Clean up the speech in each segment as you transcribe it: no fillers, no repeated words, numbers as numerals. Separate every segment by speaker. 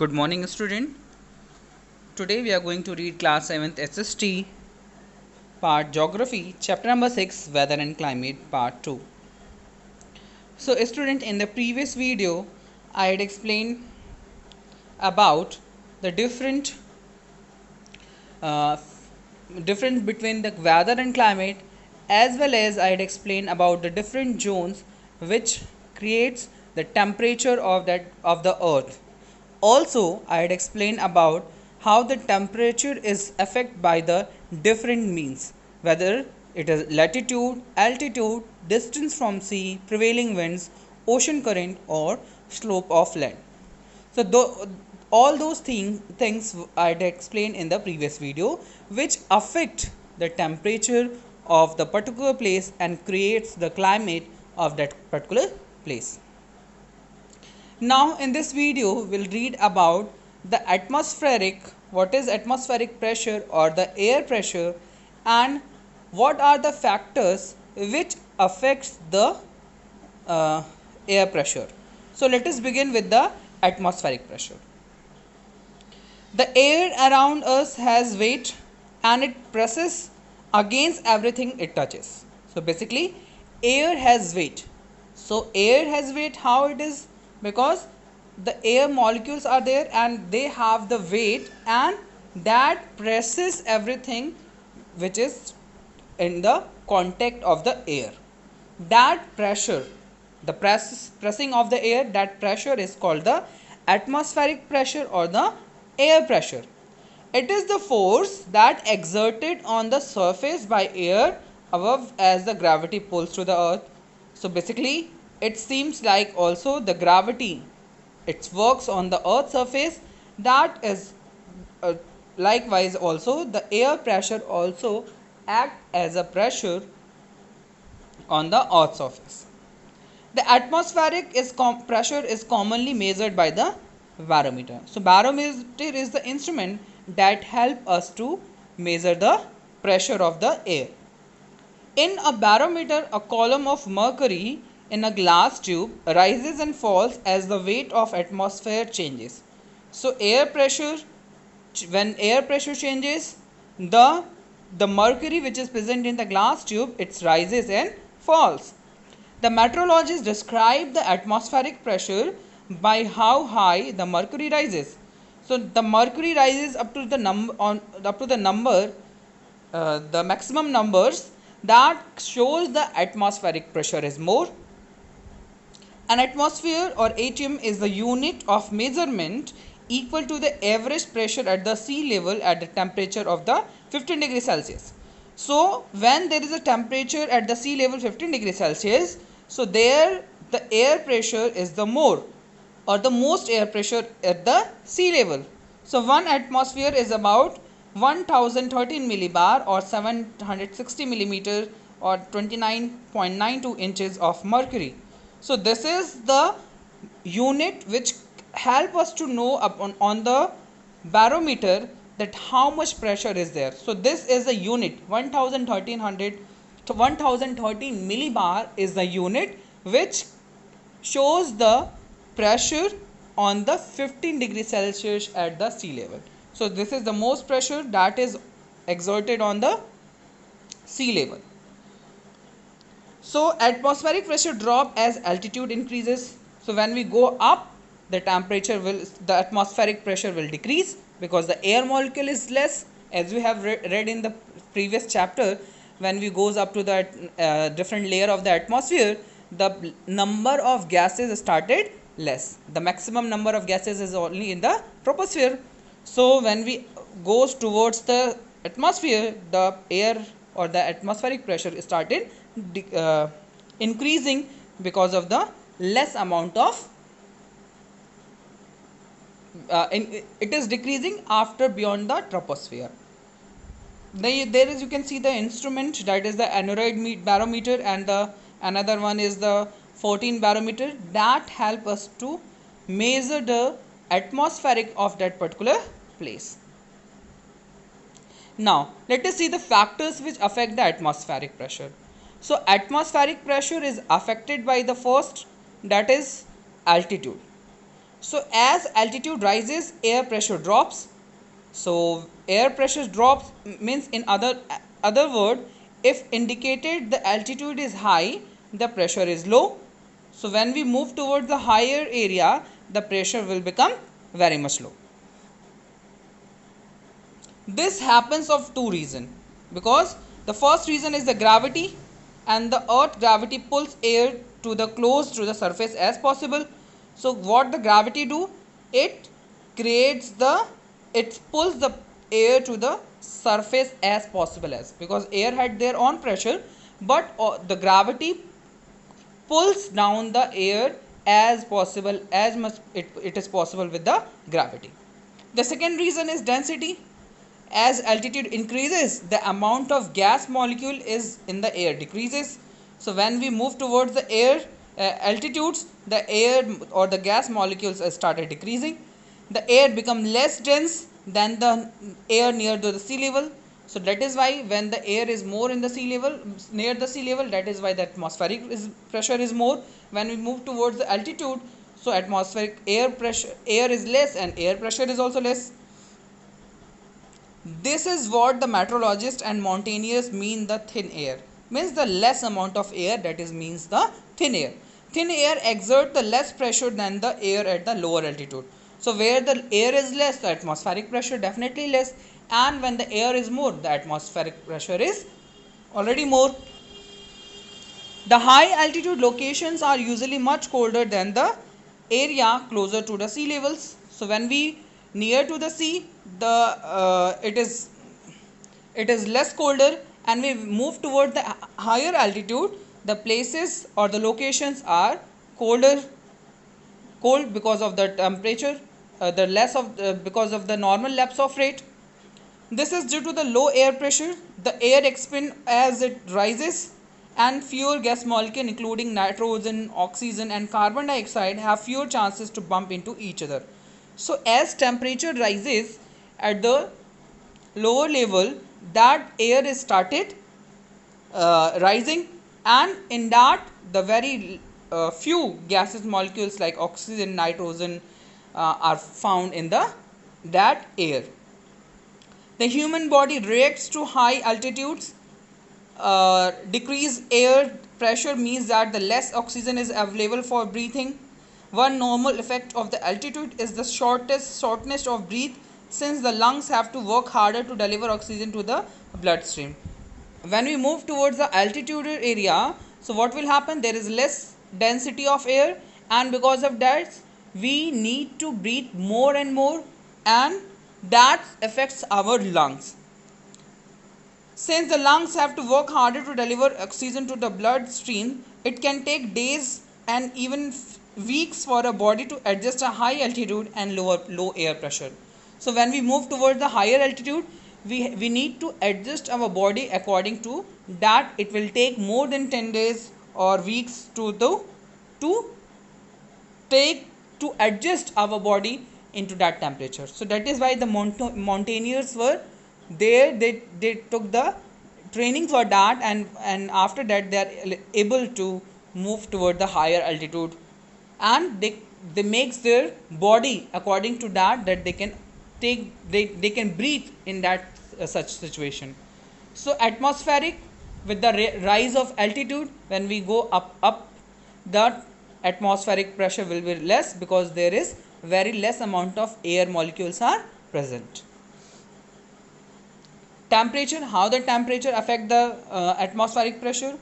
Speaker 1: Good morning, student. Today we are going to read class 7th SST part Geography, chapter number 6, Weather and Climate, part 2. So, student, in the previous video I had explained about the uh, difference between the weather and climate, as well as I had explained about the different zones which creates the temperature of the earth. Also, I had explained about how the temperature is affected by the different means, whether it is latitude, altitude, distance from sea, prevailing winds, ocean current, or slope of land. So all those things I had explained in the previous video, which affect the temperature of the particular place and creates the climate of that particular place. Now in this video we'll read about the what is atmospheric pressure or the air pressure, and what are the factors which affects the air pressure. So let us begin with the atmospheric pressure. The air around us has weight and it presses against everything it touches. So basically air has weight. So air has weight, how it is? Because the air molecules are there and they have the weight, and that presses everything which is in the contact of the air. That pressure, the pressing of the air, that pressure is called the atmospheric pressure or the air pressure. It is the force that exerted on the surface by air above as the gravity pulls to the earth. So basically it seems like also the gravity, it works on the earth's surface. That is likewise also the air pressure also act as a pressure on the earth's surface. The atmospheric pressure is commonly measured by the barometer. So barometer is the instrument that help us to measure the pressure of the air. In a barometer, a column of mercury in a glass tube rises and falls as the weight of atmosphere changes. So air pressure, when air pressure changes, the mercury which is present in the glass tube, it rises and falls. The meteorologists describe the atmospheric pressure by how high the mercury rises. So the mercury rises up to the the maximum numbers, that shows the atmospheric pressure is more. An atmosphere or ATM is the unit of measurement equal to the average pressure at the sea level at the temperature of the 15 degrees Celsius. So when there is a temperature at the sea level 15 degrees Celsius, so there the air pressure is the more, or the most air pressure at the sea level. So one atmosphere is about 1013 millibar or 760 millimeter or 29.92 inches of mercury. So this is the unit which help us to know on the barometer that how much pressure is there. So this is the unit 1013 millibar is the unit which shows the pressure on the 15 degrees Celsius at the sea level. So this is the most pressure that is exerted on the sea level. So atmospheric pressure drop as altitude increases. So when we go up, the atmospheric pressure will decrease because the air molecule is less. As we have read in the previous chapter, when we goes up to the different layer of the atmosphere, the number of gases started less. The maximum number of gases is only in the troposphere. So when we goes towards the atmosphere, the air or the atmospheric pressure started increasing because of the less amount of it is decreasing after beyond the troposphere. There is, you can see the instrument, that is the aneroid barometer, and the another one is the 14 barometer, that help us to measure the atmospheric of that particular place. Now let us see the factors which affect the atmospheric pressure. So atmospheric pressure is affected by the first, that is altitude. So as altitude rises, air pressure drops. So air pressure drops means, in other word, if indicated the altitude is high, the pressure is low. So when we move towards the higher area, the pressure will become very much low. This happens of two reasons, because the first reason is the gravity, and the earth gravity pulls air to the close to the surface as possible. So what the gravity do, it creates the it pulls the air to the surface as possible, as because air had their own pressure, but the gravity pulls down the air as possible, as much it is possible with the gravity. The second reason is density. As altitude increases, the amount of gas molecule is in the air decreases. So when we move towards the air altitudes, the air or the gas molecules started decreasing. The air become less dense than the air near to the sea level. So that is why when the air is more in the sea level, near the sea level, that is why the atmospheric pressure is more. When we move towards the altitude, so atmospheric air is less, and air pressure is also less. This is what the meteorologists and mountaineers mean the thin air. Means the less amount of air, that is means the thin air. Thin air exert the less pressure than the air at the lower altitude. So where the air is less, the atmospheric pressure definitely less, and when the air is more, the atmospheric pressure is already more. The high altitude locations are usually much colder than the area closer to the sea levels. So when we near to the sea, it is less colder, and we move toward the higher altitude, the places or the locations are cold because of the temperature, because of the normal lapse of rate. This is due to the low air pressure. The air expands as it rises, and fewer gas molecules including nitrogen, oxygen and carbon dioxide have fewer chances to bump into each other. So as temperature rises at the lower level, that air is started rising, and in that the very few gaseous molecules like oxygen, nitrogen are found in that air. The human body reacts to high altitudes. Decreased air pressure means that the less oxygen is available for breathing. One normal effect of the altitude is the shortness of breath, since the lungs have to work harder to deliver oxygen to the bloodstream. When we move towards the altitude area, so what will happen? There is less density of air, and because of that, we need to breathe more and more, and that affects our lungs. Since the lungs have to work harder to deliver oxygen to the bloodstream, it can take days and even weeks for a body to adjust a high altitude and low air pressure. So when we move towards the higher altitude, we need to adjust our body according to that. It will take more than 10 days or weeks to adjust our body into that temperature. So that is why the mountaineers were there. They took the training for that, and after that they are able to move toward the higher altitude, and they makes their body according to that they can they can breathe in that such situation. So atmospheric, with the rise of altitude, when we go up, the atmospheric pressure will be less, because there is very less amount of air molecules are present. Temperature, how the temperature affect the atmospheric pressure.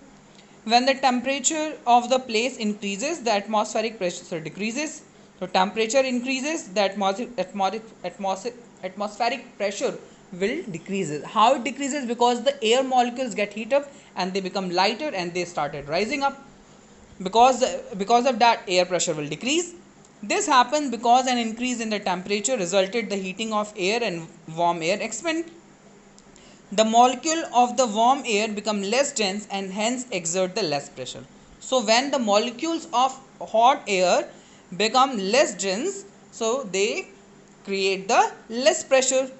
Speaker 1: When the temperature of the place increases, the atmospheric pressure decreases. So temperature increases, the atmospheric pressure will decreases. How it decreases? Because the air molecules get heat up and they become lighter and they started rising up. Because of that, air pressure will decrease. This happens because an increase in the temperature resulted the heating of air, and warm air expand. The molecule of the warm air become less dense and hence exert the less pressure. So when the molecules of hot air become less dense, so they create the less pressure.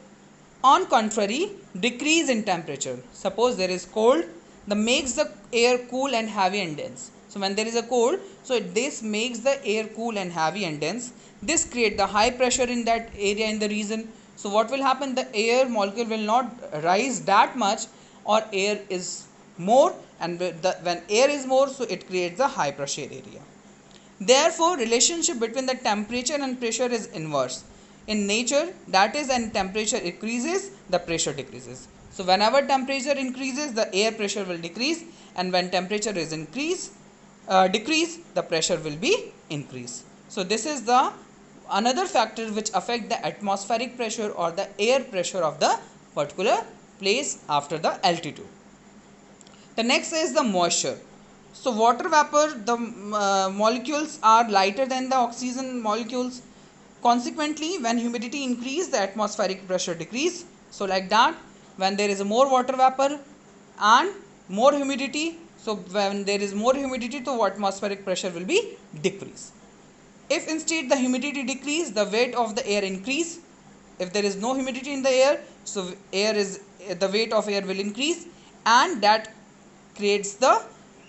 Speaker 1: On contrary, decrease in temperature. Suppose there is cold, that makes the air cool and heavy and dense. So when there is a cold, so this makes the air cool and heavy and dense. This create the high pressure in that area in the region. So what will happen, the air molecule will not rise that much, or air is more, and when air is more, so it creates the high pressure area. Therefore, relationship between the temperature and pressure is inverse in nature, that is, when temperature increases, the pressure decreases. So whenever temperature increases, the air pressure will decrease, and when temperature is decrease, the pressure will be increase. So this is the another factor which affect the atmospheric pressure or the air pressure of the particular place after the altitude. The next is the moisture. So water vapor, the molecules are lighter than the oxygen molecules. Consequently, when humidity increase, the atmospheric pressure decrease. So like that, when there is more water vapor and more humidity, so when there is more humidity, the atmospheric pressure will be decrease. If instead the humidity decrease, the weight of the air increase. If there is no humidity in the air, so the weight of air will increase, and that creates the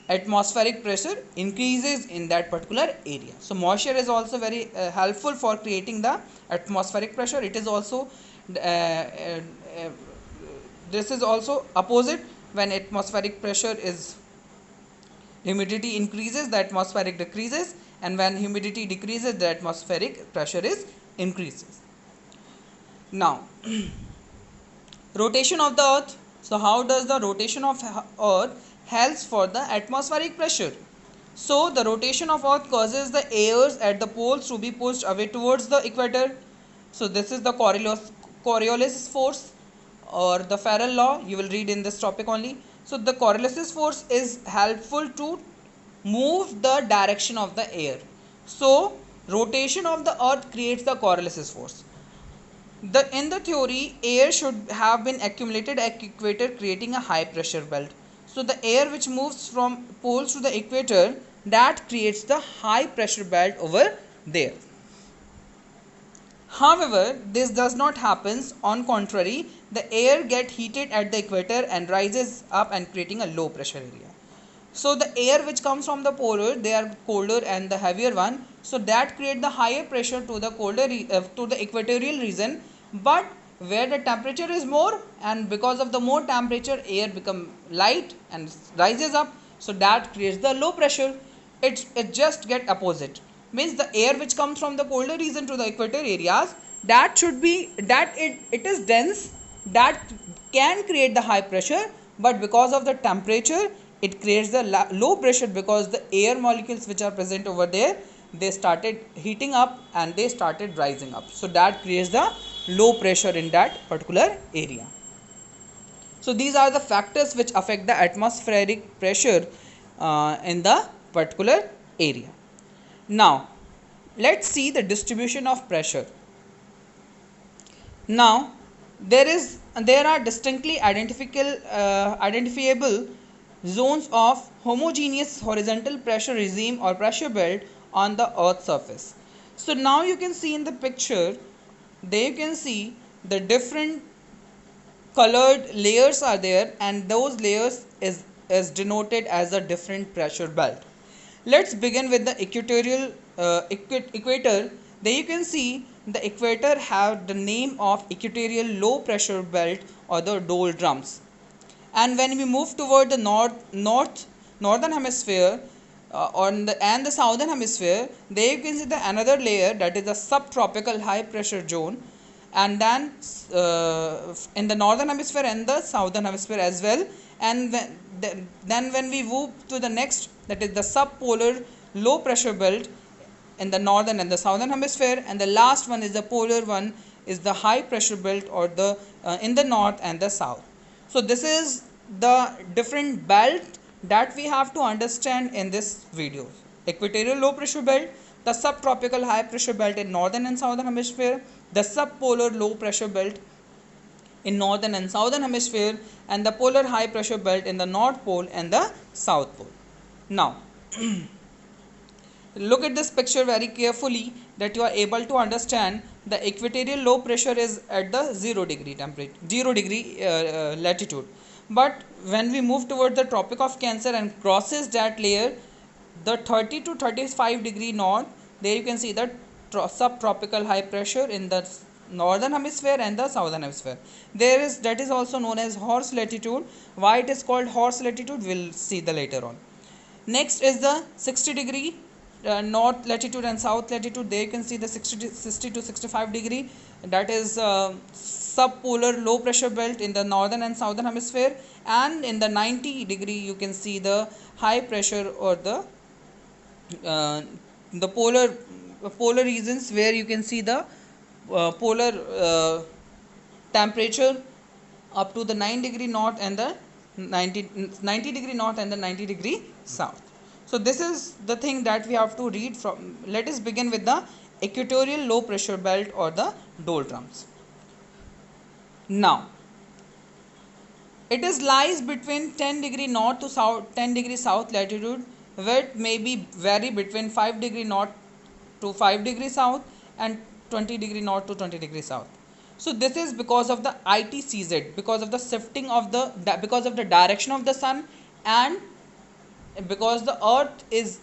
Speaker 1: atmospheric pressure increases in that particular area. So moisture is also very helpful for creating the atmospheric pressure. It is also this is also opposite. When atmospheric pressure is humidity increases, the atmospheric decreases, and when humidity decreases, the atmospheric pressure is increases. Now rotation of the earth. So how does the rotation of earth helps for the atmospheric pressure? So the rotation of earth causes the airs at the poles to be pushed away towards the equator. So this is the Coriolis force or the Farrell law. You will read in this topic only. So the Coriolis force is helpful to move the direction of the air. So rotation of the earth creates the Coriolis force. In the theory, air should have been accumulated at equator, creating a high pressure belt. So the air which moves from poles to the equator, that creates the high pressure belt over there. However, this does not happen. On contrary, the air gets heated at the equator and rises up and creating a low pressure area. So the air which comes from the polar, they are colder and the heavier one. So that create the higher pressure to the to the equatorial region. But where the temperature is more, and because of the more temperature, air become light and rises up. So that creates the low pressure. It just get opposite. Means the air which comes from the colder region to the equator areas, that should be that it is dense, that can create the high pressure, but because of the temperature, it creates the low pressure, because the air molecules which are present over there, they started heating up and they started rising up. So that creates the low pressure in that particular area. So these are the factors which affect the atmospheric pressure in the particular area. Now let's see the distribution of pressure. Now there are distinctly identifiable zones of homogeneous horizontal pressure regime or pressure belt on the earth's surface. So now you can see in the picture, there you can see the different colored layers are there, and those layers is denoted as a different pressure belt. Let's begin with the equatorial equator. There you can see the equator have the name of equatorial low pressure belt or the doldrums. And when we move toward the northern hemisphere and the southern hemisphere, there you can see the another layer, that is the subtropical high pressure zone. And then in the northern hemisphere and the southern hemisphere as well. And then when we move to the next, that is the subpolar low pressure belt in the northern and the southern hemisphere, and the last one is the polar one, is the high pressure belt or the in the north and the south. So this is the different belt that we have to understand in this video. Equatorial low pressure belt, the subtropical high pressure belt in northern and southern hemisphere, the subpolar low pressure belt in northern and southern hemisphere, and the polar high pressure belt in the north pole and the south pole. Now look at this picture very carefully, that you are able to understand the equatorial low pressure is at the 0 degree temperature, 0 degree latitude. But when we move toward the Tropic of Cancer and crosses that layer, the 30 to 35 degree north, there you can see the subtropical high pressure in the northern hemisphere and the southern hemisphere. There is, that is also known as horse latitude. Why it is called horse latitude, we'll see the later on. Next is the 60 degree north latitude and south latitude. There you can see the 60 to 65 degree, that is subpolar low pressure belt in the northern and southern hemisphere, and in the 90 degree you can see the high pressure or the polar regions, where you can see the polar temperature up to the 9 degree north and the 90 degree north and the 90 degree south. So this is the thing that we have to read from. Let us begin with the equatorial low pressure belt or the doldrums. Now it is lies between 10 degree north to south 10 degree south latitude, where it may be vary between 5 degree north to 5 degree south and 20 degree north to 20 degree south. So this is because of the ITCZ, because of the shifting of the because of the direction of the sun, and because the earth is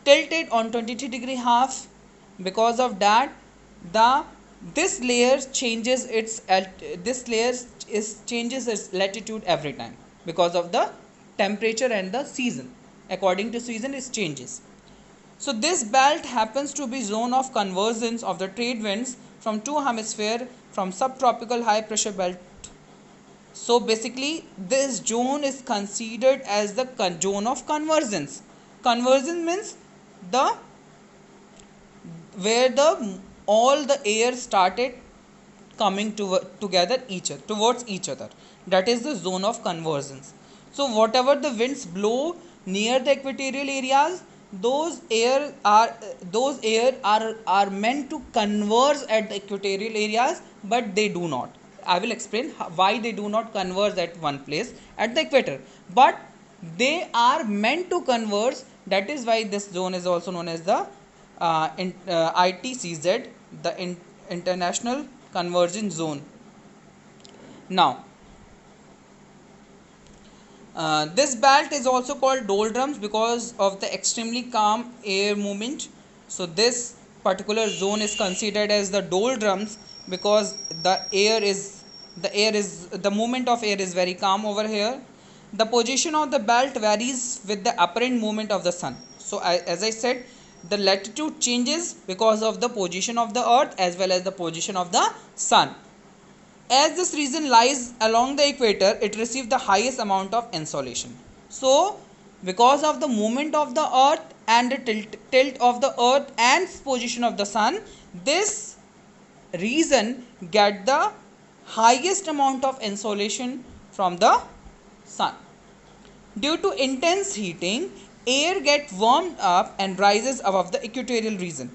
Speaker 1: tilted on 23 degree half. Because of that, this layer changes its latitude every time, because of the temperature and the season. According to season it changes. So this belt happens to be zone of convergence of the trade winds from two hemisphere from subtropical high pressure belt. So basically this zone is considered as the zone of convergence. Convergence means the where the all the air started coming together towards each other. That is the zone of convergence. So whatever the winds blow near the equatorial areas, those air are meant to converge at the equatorial areas, but they do not. I will explain why they do not converge at one place at the equator, but they are meant to converge. That is why this zone is also known as the ITCZ, the International Convergence Zone. Now this belt is also called doldrums because of the extremely calm air movement. So this particular zone is considered as the doldrums because the movement of air is very calm over here. The position of the belt varies with the apparent movement of the sun. So as I said, the latitude changes because of the position of the earth as well as the position of the sun. As this region lies along the equator, it receives the highest amount of insolation. So because of the movement of the earth and the tilt of the earth and position of the sun, this region get the highest amount of insolation from the sun. Due to intense heating, air gets warmed up and rises above the equatorial region.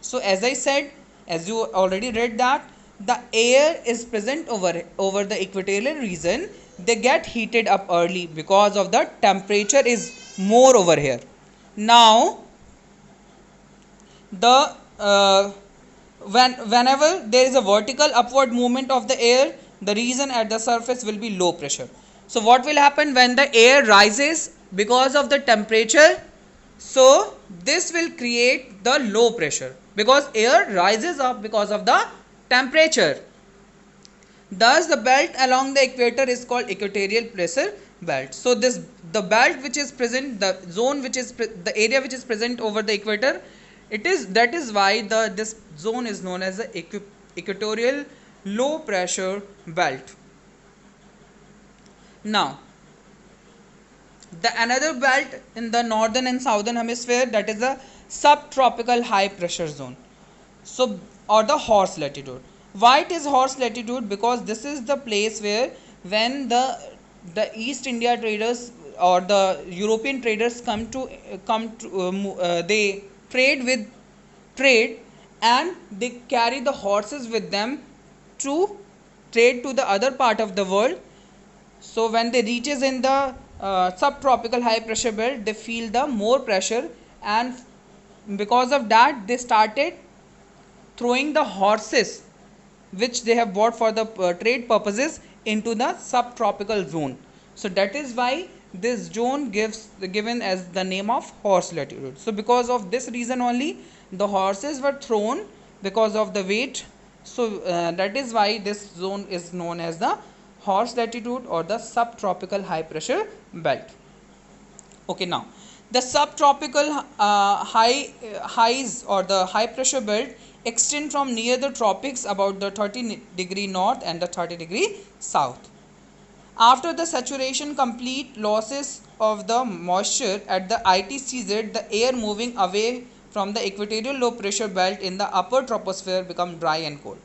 Speaker 1: So as I said, as you already read, that the air is present over the equatorial region, they get heated up early because of the temperature is more over here. Now whenever there is a vertical upward movement of the air, the region at the surface will be low pressure. So what will happen when the air rises because of the temperature? So this will create the low pressure because air rises up because of the temperature. Thus the belt along the equator is called equatorial pressure belt. So the belt which is present, the zone which is the area which is present over the equator, that is why this zone is known as the equatorial low pressure belt. Now the another belt in the northern and southern hemisphere, that is the subtropical high pressure zone, so or the horse latitude. Why it is horse latitude? Because this is the place where when the East India traders or the European traders they trade and they carry the horses with them to trade to the other part of the world. So when they reaches in the subtropical high pressure belt, they feel the more pressure, and because of that they started throwing the horses which they have bought for the trade purposes into the subtropical zone. So that is why this zone given as the name of horse latitude. So because of this reason only the horses were thrown because of the weight. So that is why this zone is known as the horse latitude or the subtropical high pressure belt. Okay, now the subtropical highs or the high pressure belt extend from near the tropics about the 30° north and the 30° south. After the saturation complete losses of the moisture at the ITCZ, the air moving away from the equatorial low pressure belt in the upper troposphere become dry and cold.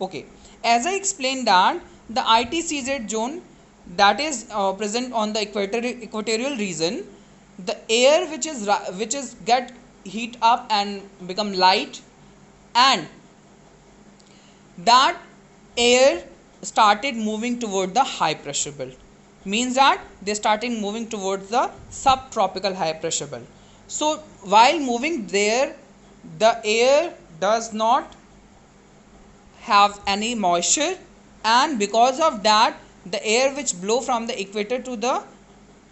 Speaker 1: Okay, as I explained that the ITCZ zone that is present on the equatorial region, the air which is get heat up and become light, and that air started moving toward the high pressure belt, means that they started moving towards the subtropical high pressure belt. So while moving there, the air does not have any moisture, and because of that the air which blow from the equator to the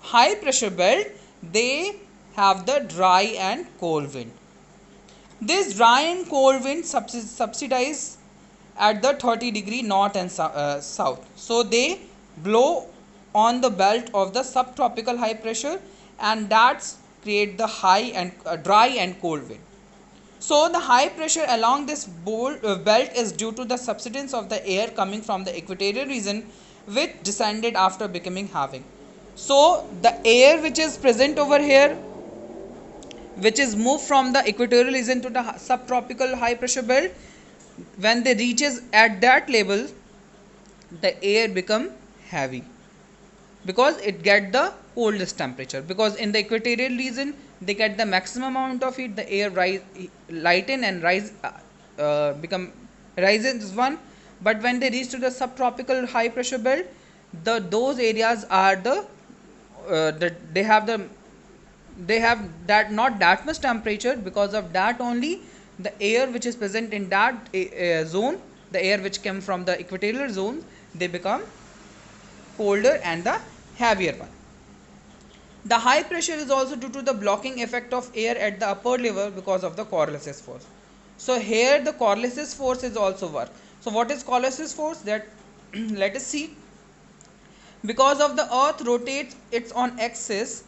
Speaker 1: high pressure belt, they have the dry and cold wind. This dry and cold wind subsidize at the 30° north and south. So they blow on the belt of the subtropical high pressure, and that's create the high and dry and cold wind. So the high pressure along this belt is due to the subsidence of the air coming from the equatorial region, which descended after becoming heavy. So the air which is present over here, which is moved from the equatorial region to the subtropical high pressure belt, when they reaches at that level, the air become heavy because it get the coldest temperature. Because in the equatorial region they get the maximum amount of heat, the air lighten and become rises one. But when they reach to the subtropical high pressure belt, those areas are they have that not that much temperature. Because of that only the air which is present in that zone, the air which came from the equatorial zone, they become colder and the heavier one. The high pressure is also due to the blocking effect of air at the upper level because of the Coriolis force. So here the Coriolis force is also work. So what is Coriolis force? That let us see. Because of the earth rotates its on axis,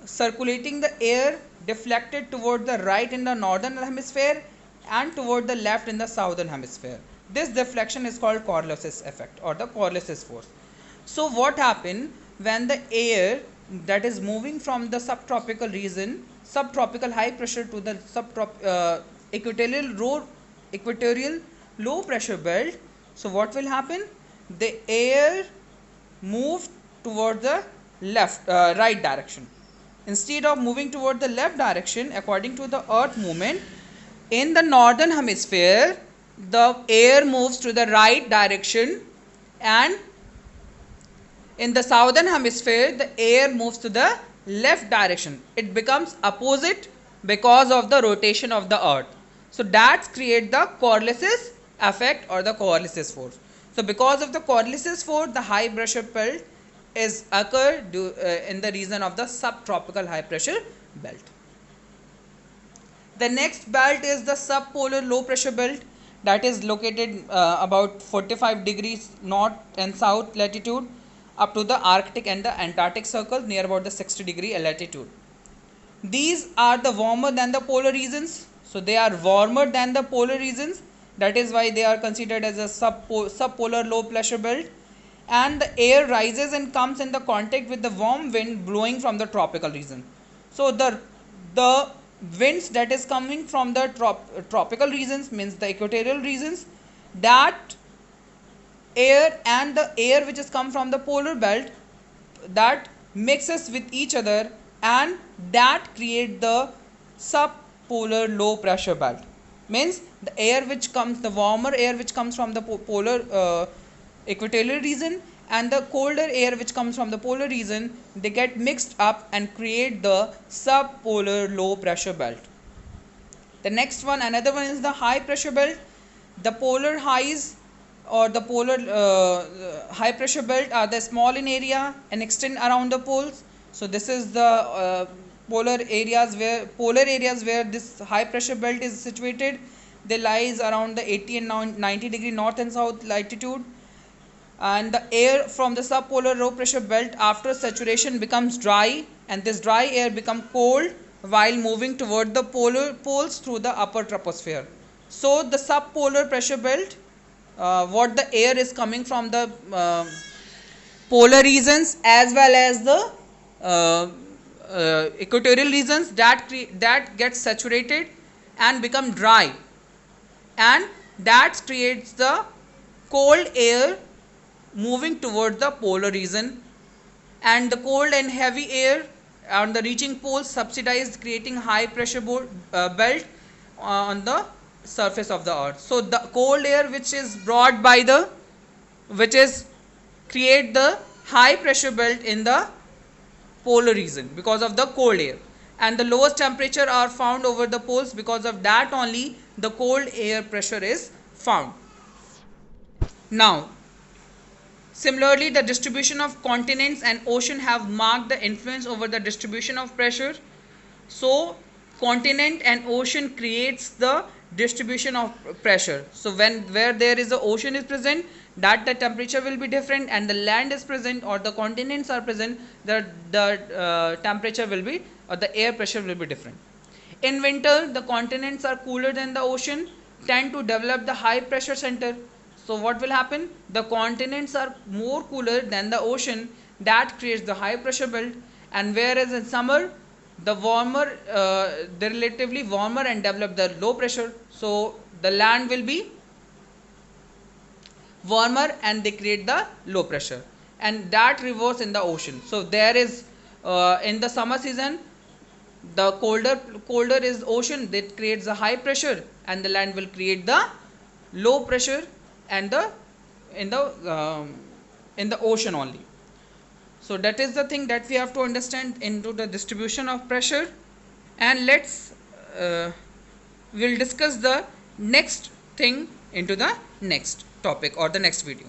Speaker 1: circulating the air deflected toward the right in the northern hemisphere and toward the left in the southern hemisphere. This deflection is called Coriolis effect or the Coriolis force. So what happened when the air that is moving from the subtropical region, subtropical high pressure to the equatorial low pressure belt? So what will happen? The air move toward the right direction. Instead of moving toward the left direction according to the earth movement, in the northern hemisphere the air moves to the right direction, and in the southern hemisphere the air moves to the left direction. It becomes opposite because of the rotation of the earth. So that creates the Coriolis effect or the Coriolis force. So because of the Coriolis force, the high pressure belt is occur in the region of the subtropical high pressure belt. The next belt is the subpolar low pressure belt, that is located about 45 degrees north and south latitude up to the Arctic and the Antarctic circle near about the 60° latitude. These are the warmer than the polar regions. So they are warmer than the polar regions. That is why they are considered as a subpolar low pressure belt. And the air rises and comes in the contact with the warm wind blowing from the tropical region. So the winds that is coming from the tropical regions, means the equatorial regions, that air and the air which has come from the polar belt, that mixes with each other, and that create the subpolar low pressure belt. Means the air which comes, the warmer air which comes from the polar equatorial region and the colder air which comes from the polar region, they get mixed up and create the subpolar low pressure belt. The next one, another one, is the high pressure belt. The polar highs or the polar high pressure belt are the small in area and extend around the poles. So this is the polar areas where this high pressure belt is situated. They lies around the 80 and 90 degree north and south latitude, and the air from the subpolar low pressure belt after saturation becomes dry, and this dry air become cold while moving toward the polar poles through the upper troposphere. So the subpolar pressure belt, what the air is coming from the polar regions as well as the equatorial regions, that gets saturated and become dry, and that creates the cold air moving towards the polar region, and the cold and heavy air on the reaching poles subsidized, creating high pressure belt on the surface of the earth. So the cold air which is brought by the which is create the high pressure belt in the polar region because of the cold air, and the lowest temperature are found over the poles. Because of that only the cold air pressure is found. Now similarly, the distribution of continents and ocean have marked the influence over the distribution of pressure. So continent and ocean creates the distribution of pressure. So where there is a ocean is present, that the temperature will be different, and the land is present or the continents are present, the temperature will be, or the air pressure will be different. In winter, the continents are cooler than the ocean, tend to develop the high pressure center. So what will happen? The continents are more cooler than the ocean, that creates the high pressure belt, and whereas in summer the warmer, they relatively warmer and develop the low pressure. So the land will be warmer and they create the low pressure, and that reverse in the ocean. So there is in the summer season, the colder is ocean, that creates the high pressure, and the land will create the low pressure, and the in the ocean only. So that is the thing that we have to understand into the distribution of pressure. And let's we'll discuss the next thing into the next topic or the next video.